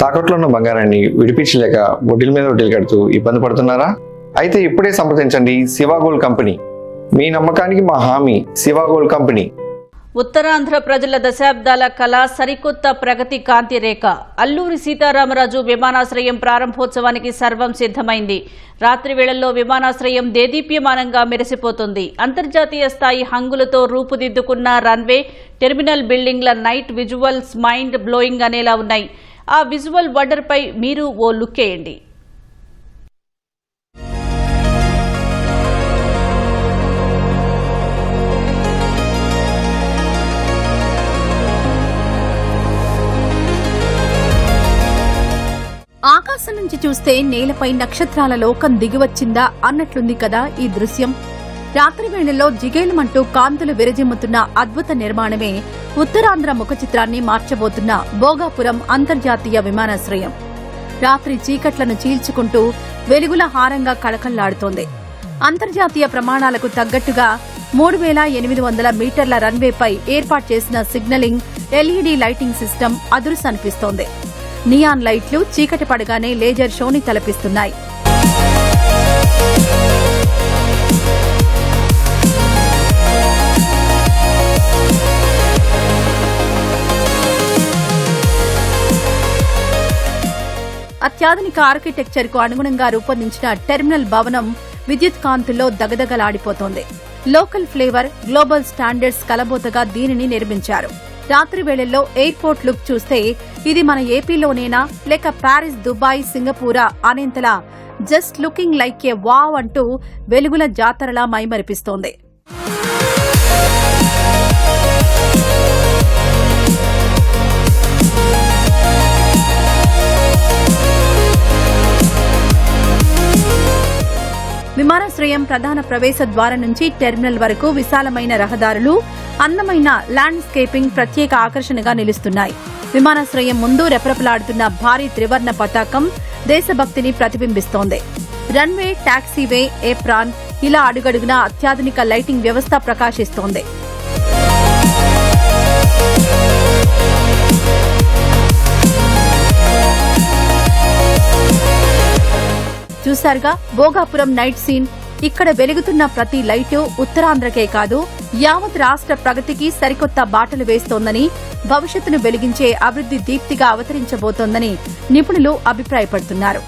తాకట్లో ఉన్న బంగారాన్ని విడిపించలేక వడ్డీల మీద వడ్డీలు కడుతూ ఇబ్బంది పడుతున్నారా? అయితే ఇప్పుడే సంప్రదించండి శివ గోల్డ్ కంపెనీ. మీ నమ్మకానికి మా హామీ శివ గోల్డ్ కంపెనీ. ఉత్తరాంధ్ర ప్రజల దశాబ్దాల కళ సరికొత్త ప్రగతి కాంతి రేఖ. అల్లూరి సీతారామరాజు విమానాశ్రయం ప్రారంభోత్సవానికి సర్వం సిద్ధమైంది. రాత్రి వేళల్లో విమానాశ్రయం దేదీప్యమానంగా మెరిసిపోతుంది. అంతర్జాతీయ స్థాయి హంగులతో రూపుదిద్దుకున్న రన్వే, టెర్మినల్ బిల్డింగ్ల నైట్ విజువల్స్ మైండ్ బ్లోయింగ్ అనేలా ఉన్నాయి. ఆ విజువల్ వండర్ పై మీరు ఓ లుక్ వేయండి. ఆకాశం నుంచి చూస్తే నేలపై నక్షత్రాల లోకం దిగివచ్చిందా అన్నట్లుంది కదా ఈ దృశ్యం. రాత్రి వేళల్లో జిగేలమంటూ కాంతులు విరజిమ్ముతున్న అద్భుత నిర్మాణమే ఉత్తరాంధ్ర ముఖ చిత్రాన్ని మార్చబోతున్న భోగాపురం అంతర్జాతీయ విమానాశ్రయం. రాత్రి చీకట్లను చీల్చుకుంటూ వెలుగుల హారంగా కళకళ్లాడుతోంది. అంతర్జాతీయ ప్రమాణాలకు తగ్గట్టుగా 3800 మీటర్ల రన్వేపై ఏర్పాటు చేసిన సిగ్నలింగ్, ఎల్ఈడీ లైటింగ్ సిస్టమ్ అదురుసనిపిస్తోంది. నియాన్ లైట్లు చీకటి పడగానే లేజర్ షోని తలపిస్తున్నాయి. అత్యాధునిక ఆర్కిటెక్చర్ కు అనుగుణంగా రూపొందించిన టెర్మినల్ భవనం విద్యుత్ కాంతుల్లో దగదగలాడిపోతోంది. లోకల్ ఫ్లేవర్, గ్లోబల్ స్టాండర్డ్స్ కలబోతగా దీనిని నిర్మించారు. రాత్రి వేళల్లో ఎయిర్పోర్ట్ లుక్ చూస్తే ఇది మన ఏపీలోనేనా లేక ప్యారిస్, దుబాయ్, సింగపూరా అనేంతలా just looking like a wow అంటూ వెలుగుల జాతరలా మైమరిపిస్తోంది. విమానాశ్రయం ప్రధాన ప్రవేశ ద్వారం నుంచి టెర్మినల్ వరకు విశాలమైన రహదారులు, అందమైన ల్యాండ్స్కేపింగ్ ప్రత్యేక ఆకర్షణగా నిలుస్తున్నాయి. విమానాశ్రయం ముందు రెపరెపలాడుతున్న భారీ త్రివర్ణ పతాకం దేశభక్తిని ప్రతిబింబిస్తోంది. రన్వే, టాక్సీవే, ఏప్రాన్ ఇలా అడుగడుగునా అత్యాధునిక లైటింగ్ వ్యవస్థ ప్రకాశిస్తోంది. చూశారుగా భోగాపురం నైట్ సీన్. ఇక్కడ వెలుగుతున్న ప్రతి లైటు ఉత్తరాంధ్రకే కాదు యావత్ రాష్ట్ర ప్రగతికి సరికొత్త బాటలు వేస్తోందని, భవిష్యత్తును వెలిగించే అభివృద్ధి దీప్తిగా అవతరించబోతోందని నిపుణులు అభిప్రాయపడుతున్నారు.